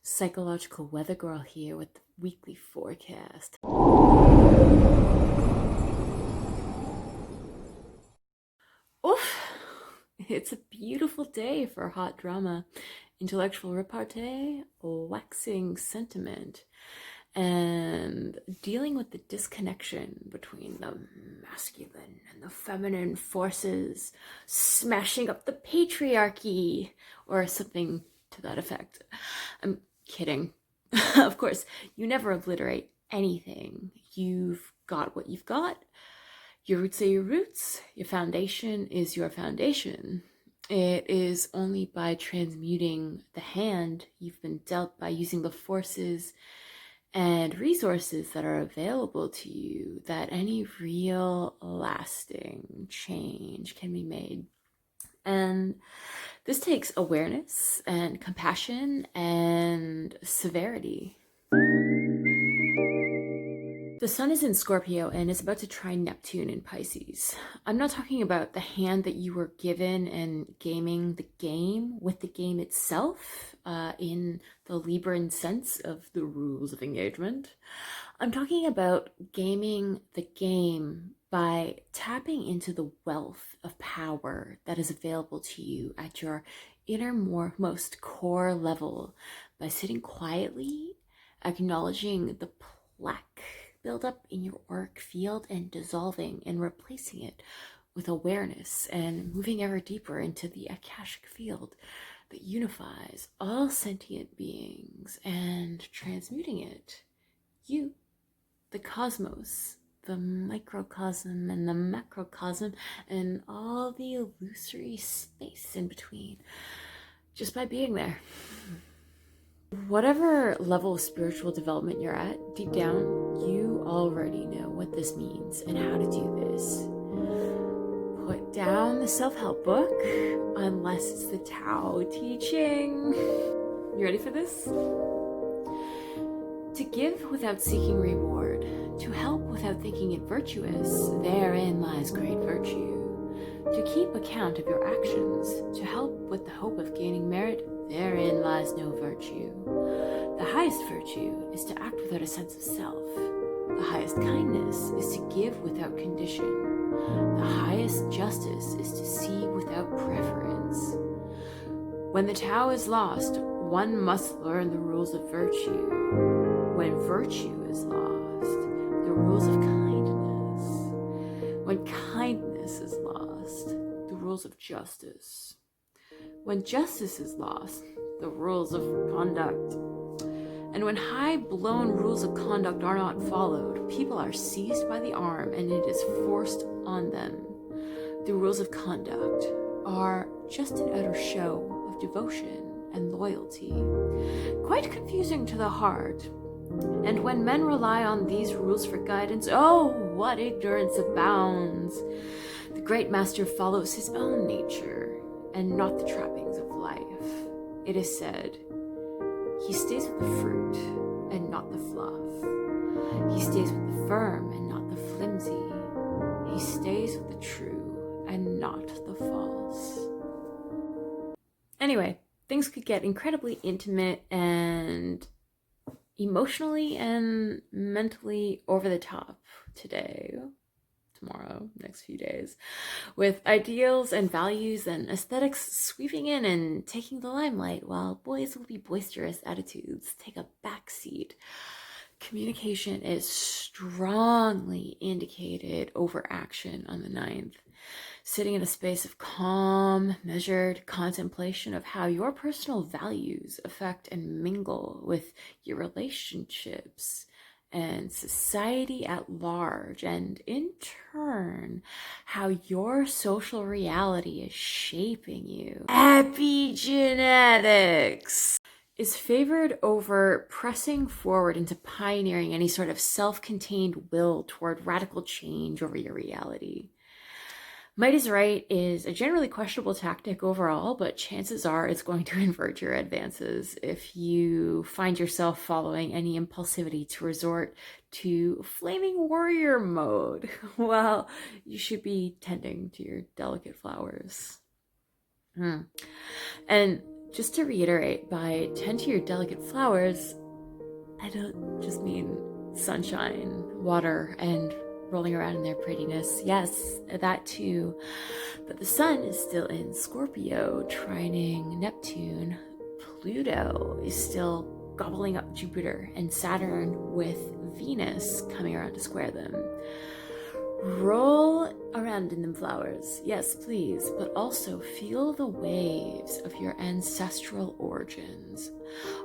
Psychological weather girl here with the weekly forecast. Oof! It's a beautiful day for hot drama, intellectual repartee, waxing sentiment, and dealing with the disconnection between the masculine and the feminine forces, smashing up the patriarchy, or something to that effect. I'm kidding. Of course, you never obliterate anything. You've got what you've got. Your roots are your roots. Your foundation is your foundation. It is only by transmuting the hand you've been dealt, by using the forces and resources that are available to you, that any real lasting change can be made. And this takes awareness and compassion and severity. The sun is in Scorpio and is about to trine Neptune in Pisces. I'm not talking about the hand that you were given and gaming the game with the game itself, in the Libran sense of the rules of engagement. I'm talking about gaming the game by tapping into the wealth of power that is available to you at your innermost core level, by sitting quietly, acknowledging the plaque build up in your auric field and dissolving and replacing it with awareness and moving ever deeper into the akashic field that unifies all sentient beings and transmuting it. You, the cosmos, the microcosm and the macrocosm and all the illusory space in between, just by being there. Whatever level of spiritual development you're at, deep down, you already know what this means and how to do this. Put down the self-help book, unless it's the Tao teaching. You ready for this? To give without seeking reward, to help without thinking it virtuous, therein lies great virtue. To keep account of your actions, to help with the hope of gaining merit, therein lies no virtue. The highest virtue is to act without a sense of self. The highest kindness is to give without condition. The highest justice is to see without preference. When the Tao is lost, one must learn the rules of virtue. When virtue is lost, the rules of kindness. When kindness is lost, the rules of justice. When justice is lost, the rules of conduct. And when high-blown rules of conduct are not followed, people are seized by the arm and it is forced on them. The rules of conduct are just an outer show of devotion and loyalty, quite confusing to the heart. And when men rely on these rules for guidance, oh, what ignorance abounds! The great master follows his own nature and not the trappings of life. It is said, he stays with the fruit and not the fluff. He stays with the firm and not the flimsy. He stays with the true and not the false. Anyway, things could get incredibly intimate and emotionally and mentally over the top today, tomorrow, next few days, with ideals and values and aesthetics sweeping in and taking the limelight, while boys will be boisterous attitudes take a backseat. Communication is strongly indicated over action on the 9th. Sitting in a space of calm, measured contemplation of how your personal values affect and mingle with your relationships and society at large, and in turn, how your social reality is shaping you. Epigenetics is favored over pressing forward into pioneering any sort of self-contained will toward radical change over your reality. Might is right is a generally questionable tactic overall, but chances are it's going to invert your advances if you find yourself following any impulsivity to resort to flaming warrior mode while you should be tending to your delicate flowers. And Just to reiterate, by tend to your delicate flowers, I don't just mean sunshine, water, and rolling around in their prettiness. Yes, that too. But the sun is still in Scorpio, trining Neptune. Pluto is still gobbling up Jupiter, and Saturn with Venus coming around to square them. Roll around in them flowers, yes please, but also feel the waves of your ancestral origins.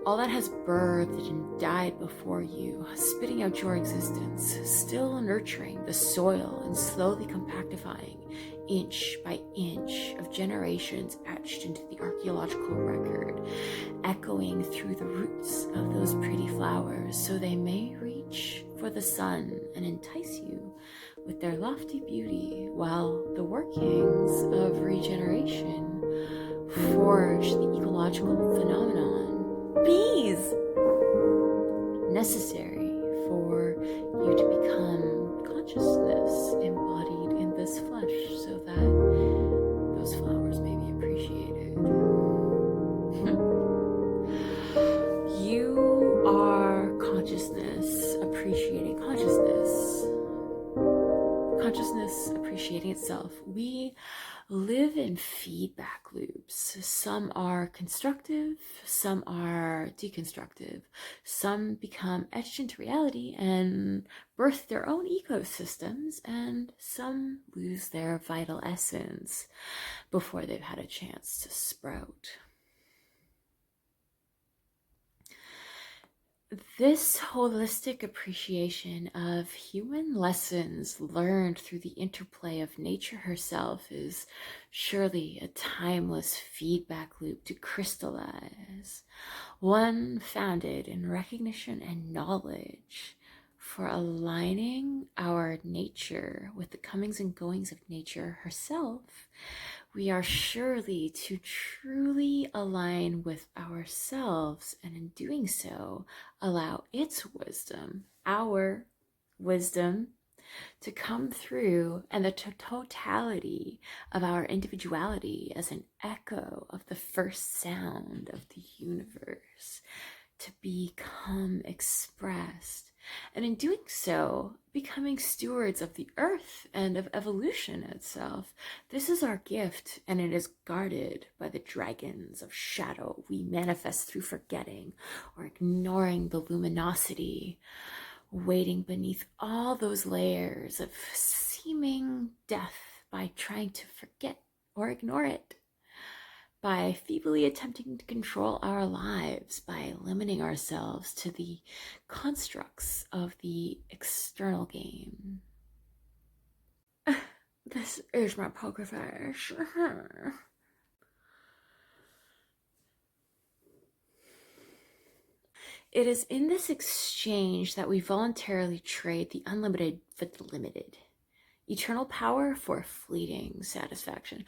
All that has birthed and died before you, spitting out your existence, still nurturing the soil and slowly compactifying, inch by inch, of generations etched into the archaeological record, echoing through the roots of those pretty flowers so they may reach for the sun and entice you with their lofty beauty, while the workings of regeneration forge the ecological phenomenon. Bees! Necessary for you to become consciousness embodied in this flesh so that those flowers may be appreciated. You are consciousness appreciating consciousness. Consciousness appreciating itself. We live in feedback loops. Some are constructive, some are deconstructive. Some become etched into reality and birth their own ecosystems, and some lose their vital essence before they've had a chance to sprout. This holistic appreciation of human lessons learned through the interplay of nature herself is surely a timeless feedback loop to crystallize, one founded in recognition and knowledge for aligning our nature with the comings and goings of nature herself. We are surely to truly align with ourselves, and in doing so, allow its wisdom, our wisdom, to come through, and the totality of our individuality as an echo of the first sound of the universe to become expressed. And in doing so, becoming stewards of the earth and of evolution itself. This is our gift, and it is guarded by the dragons of shadow we manifest through forgetting or ignoring the luminosity, waiting beneath all those layers of seeming death by trying to forget or ignore it, by feebly attempting to control our lives, by limiting ourselves to the constructs of the external game. This is my poker face. It is in this exchange that we voluntarily trade the unlimited for the limited, eternal power for fleeting satisfaction.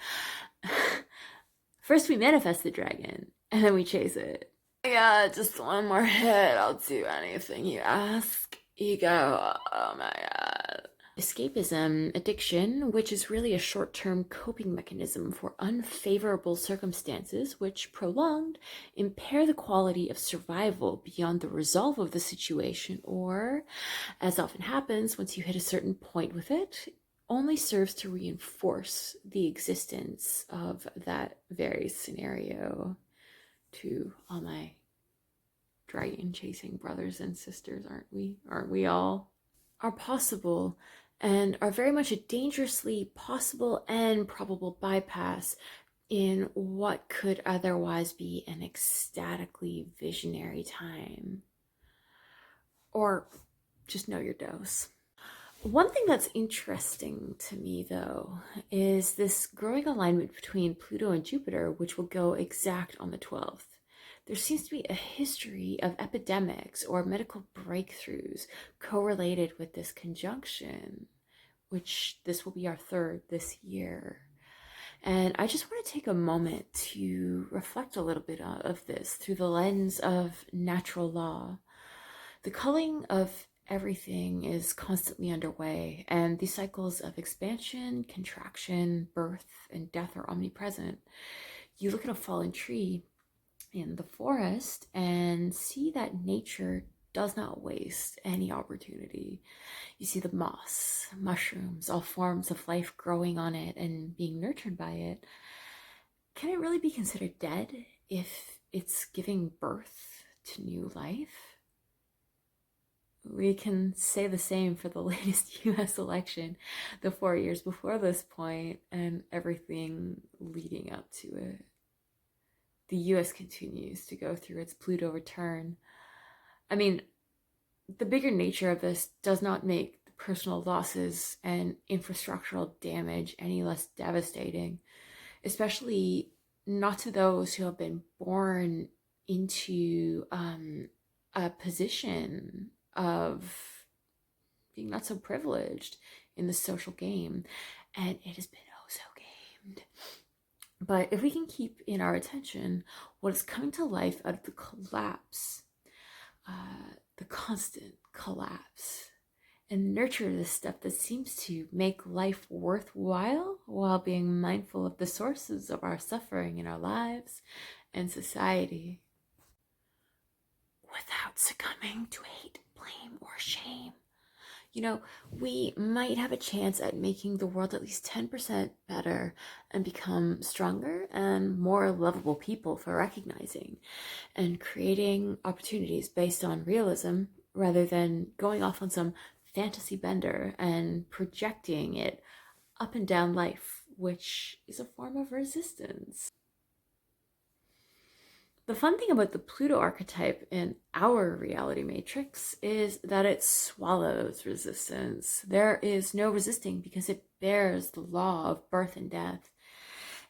First we manifest the dragon, and then we chase it. Yeah, just one more hit, I'll do anything you ask. Ego, oh my god. Escapism, addiction, which is really a short-term coping mechanism for unfavorable circumstances which, prolonged, impair the quality of survival beyond the resolve of the situation, or, as often happens once you hit a certain point with it, only serves to reinforce the existence of that very scenario. To all my dragon chasing brothers and sisters, aren't we all? Are possible, and are very much a dangerously possible and probable bypass in what could otherwise be an ecstatically visionary time. Or just know your dose. One thing that's interesting to me, though, is this growing alignment between Pluto and Jupiter, which will go exact on the 12th. There seems to be a history of epidemics or medical breakthroughs correlated with this conjunction, which this will be our third this year. And I just want to take a moment to reflect a little bit of this through the lens of natural law. The culling of everything is constantly underway, and these cycles of expansion, contraction, birth, and death are omnipresent. You look at a fallen tree, in the forest and see that nature does not waste any opportunity. You see the moss, mushrooms, all forms of life growing on it and being nurtured by it. Can it really be considered dead if it's giving birth to new life? We can say the same for the latest US election, the 4 years before this point, and everything leading up to it. The US continues to go through its Pluto return. I mean, the bigger nature of this does not make the personal losses and infrastructural damage any less devastating, especially not to those who have been born into a position of being not so privileged in the social game, and it has been oh so gamed. But if we can keep in our attention what is coming to life out of the collapse, the constant collapse, and nurture the stuff that seems to make life worthwhile while being mindful of the sources of our suffering in our lives and society, without succumbing to hate, blame, or shame. You know, we might have a chance at making the world at least 10% better and become stronger and more lovable people for recognizing and creating opportunities based on realism rather than going off on some fantasy bender and projecting it up and down life, which is a form of resistance. The fun thing about the Pluto archetype in our reality matrix is that it swallows resistance. There is no resisting because it bears the law of birth and death.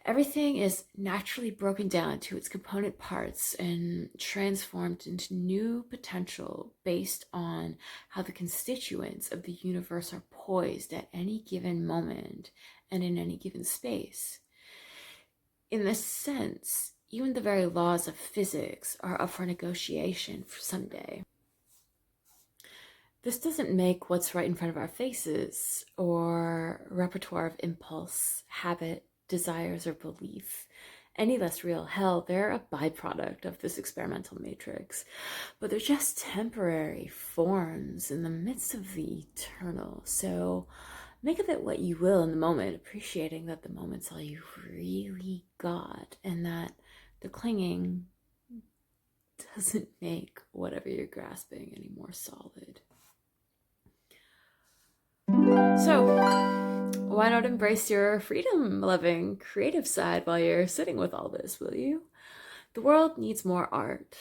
Everything is naturally broken down to its component parts and transformed into new potential based on how the constituents of the universe are poised at any given moment and in any given space. In this sense, even the very laws of physics are up for negotiation for someday. This doesn't make what's right in front of our faces or repertoire of impulse, habit, desires, or belief any less real. Hell, they're a byproduct of this experimental matrix, but they're just temporary forms in the midst of the eternal. So make of it what you will in the moment, appreciating that the moment's all you really got and that the clinging doesn't make whatever you're grasping any more solid. So, why not embrace your freedom-loving, creative side while you're sitting with all this, will you? The world needs more art,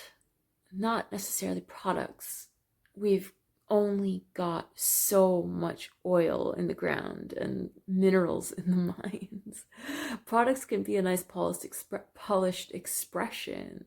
not necessarily products. We've only got so much oil in the ground and minerals in the mines. Products can be a nice polished expression.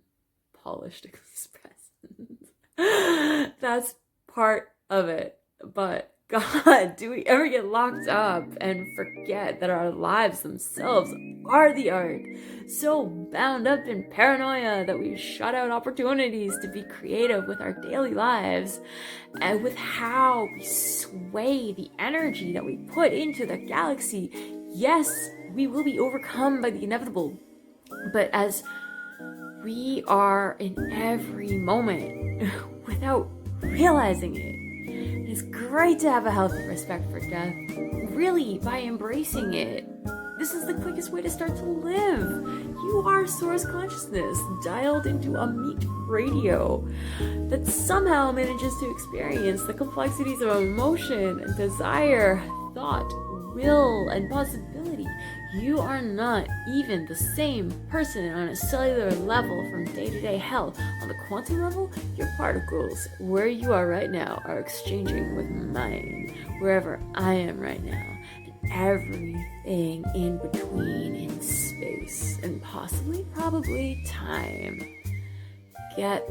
That's part of it. But God, do we ever get locked up and forget that our lives themselves are the art? So bound up in paranoia that we shut out opportunities to be creative with our daily lives and with how we sway the energy that we put into the galaxy. Yes, we will be overcome by the inevitable, but as we are in every moment without realizing it, it's great to have a healthy respect for death. Really, by embracing it, this is the quickest way to start to live. You are source consciousness dialed into a meat radio that somehow manages to experience the complexities of emotion and desire, thought, will, and possibility. You are not even the same person on a cellular level from day-to-day hell. On the quantum level, your particles, where you are right now, are exchanging with mine, wherever I am right now, and everything in between in space, and possibly, probably, time. Get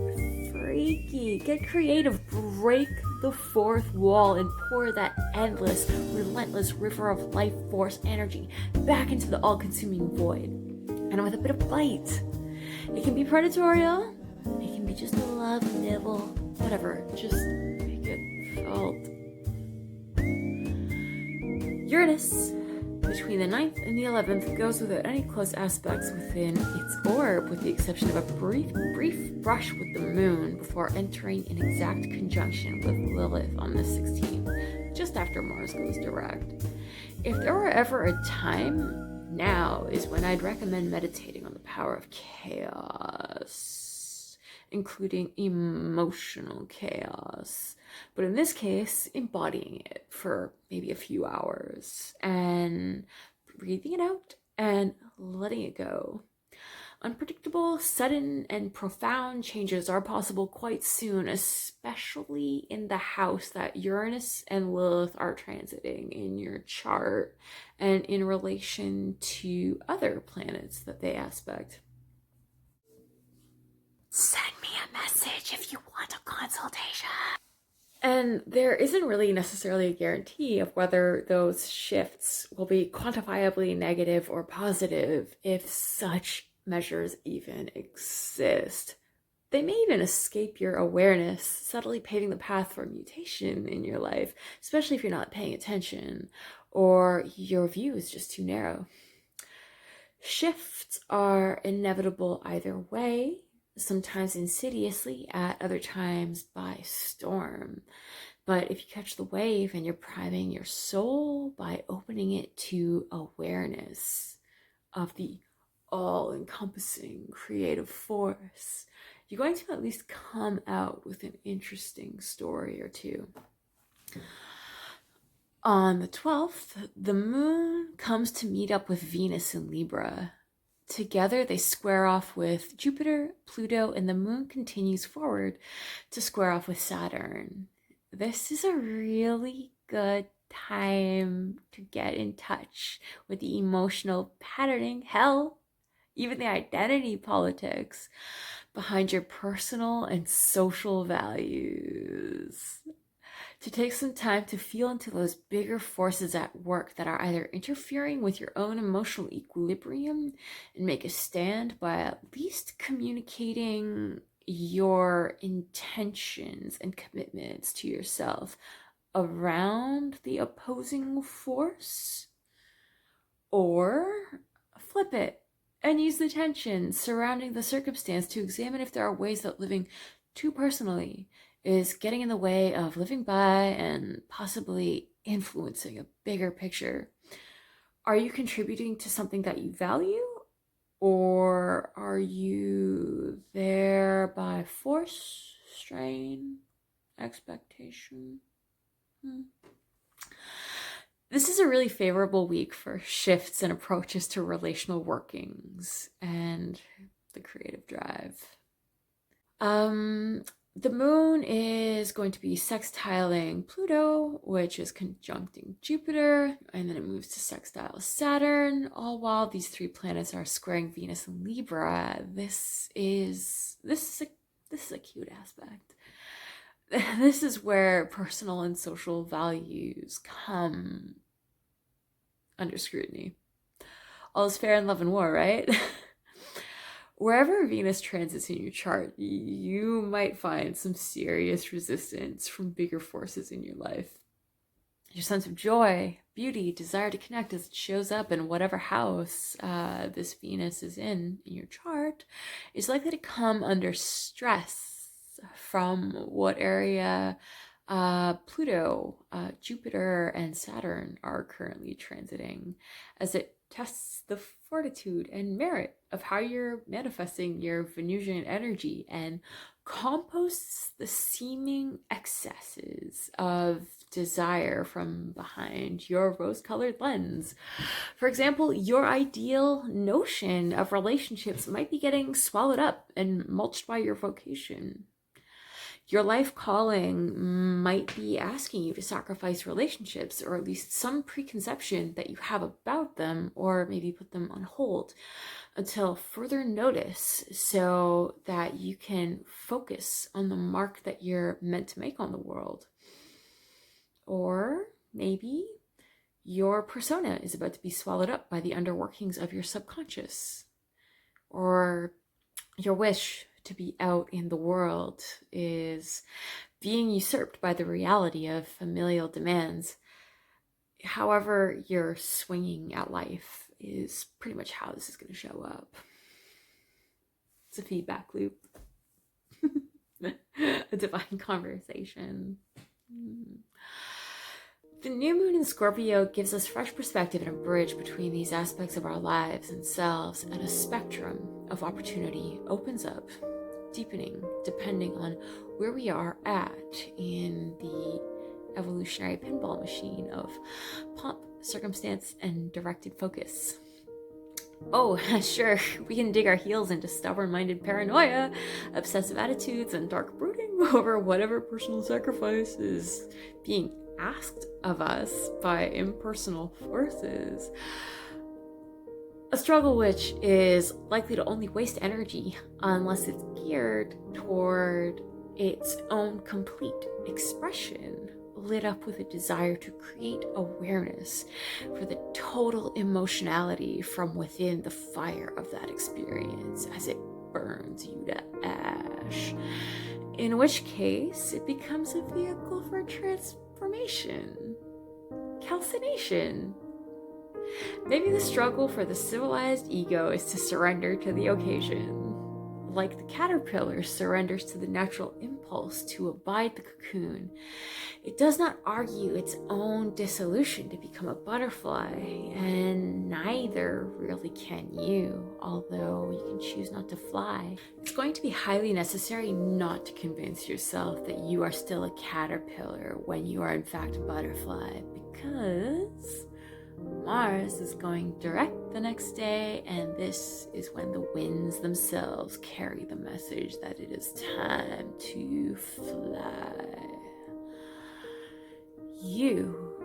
freaky, get creative, break the fourth wall and pour that endless, relentless river of life force energy back into the all-consuming void. And with a bit of bite. It can be predatorial, it can be just a love nibble, whatever, just make it felt. Uranus between the 9th and the 11th goes without any close aspects within its orb, with the exception of a brief brush with the moon before entering an exact conjunction with Lilith on the 16th, just after Mars goes direct. If there were ever a time, now is when I'd recommend meditating on the power of chaos, including emotional chaos. But in this case, embodying it for maybe a few hours and breathing it out and letting it go. Unpredictable, sudden, and profound changes are possible quite soon, especially in the house that Uranus and Lilith are transiting in your chart and in relation to other planets that they aspect. Send me a message if you want a consultation. And there isn't really necessarily a guarantee of whether those shifts will be quantifiably negative or positive, if such measures even exist. They may even escape your awareness, subtly paving the path for mutation in your life, especially if you're not paying attention or your view is just too narrow. Shifts are inevitable either way, sometimes insidiously, at other times by storm. But if you catch the wave and you're priming your soul by opening it to awareness of the all-encompassing creative force, you're going to at least come out with an interesting story or two. On the 12th, the moon comes to meet up with Venus in Libra. Together, they square off with Jupiter, Pluto, and the moon continues forward to square off with Saturn. This is a really good time to get in touch with the emotional patterning, hell, even the identity politics behind your personal and social values. To take some time to feel into those bigger forces at work that are either interfering with your own emotional equilibrium and make a stand by at least communicating your intentions and commitments to yourself around the opposing force, or flip it and use the tension surrounding the circumstance to examine if there are ways that living too personally is getting in the way of living by and possibly influencing a bigger picture. Are you contributing to something that you value, or are you there by force, strain, expectation? This is a really favorable week for shifts and approaches to relational workings and the creative drive. The moon is going to be sextiling Pluto, which is conjuncting Jupiter, and then it moves to sextile Saturn, all while these three planets are squaring Venus and Libra. This is a cute aspect. This is where personal and social values come under scrutiny. All is fair in love and war, right? Wherever Venus transits in your chart, you might find some serious resistance from bigger forces in your life. Your sense of joy, beauty, desire to connect as it shows up in whatever house this Venus is in your chart is likely to come under stress from what area Pluto, Jupiter, and Saturn are currently transiting, as it tests the fortitude and merit of how you're manifesting your Venusian energy and composts the seeming excesses of desire from behind your rose-colored lens. For example, your ideal notion of relationships might be getting swallowed up and mulched by your vocation. Your life calling might be asking you to sacrifice relationships, or at least some preconception that you have about them, or maybe put them on hold until further notice, so that you can focus on the mark that you're meant to make on the world. Or maybe your persona is about to be swallowed up by the underworkings of your subconscious, or your wish to be out in the world is being usurped by the reality of familial demands. however you're swinging at life is pretty much how this is going to show up. It's a feedback loop. A divine conversation. The new moon in Scorpio gives us fresh perspective and a bridge between these aspects of our lives and selves, and a spectrum of opportunity opens up, deepening depending on where we are at in the evolutionary pinball machine of pomp, circumstance, and directed focus. Oh, sure, we can dig our heels into stubborn-minded paranoia, obsessive attitudes, and dark brooding over whatever personal sacrifice is being asked of us by impersonal forces. A struggle which is likely to only waste energy unless it's geared toward its own complete expression, lit up with a desire to create awareness for the total emotionality from within the fire of that experience as it burns you to ash. In which case, it becomes a vehicle for transformation, calcination. Maybe the struggle for the civilized ego is to surrender to the occasion, like the caterpillar surrenders to the natural impulse to abide the cocoon. It does not argue its own dissolution to become a butterfly, and neither really can you, although you can choose not to fly. It's going to be highly necessary not to convince yourself that you are still a caterpillar when you are in fact a butterfly, because Mars is going direct the next day, and this is when the winds themselves carry the message that it is time to fly. You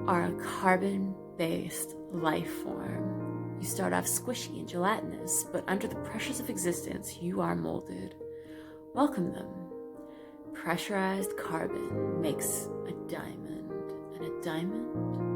are a carbon-based life form. You start off squishy and gelatinous, but under the pressures of existence, you are molded. Welcome them. Pressurized carbon makes a diamond, and a diamond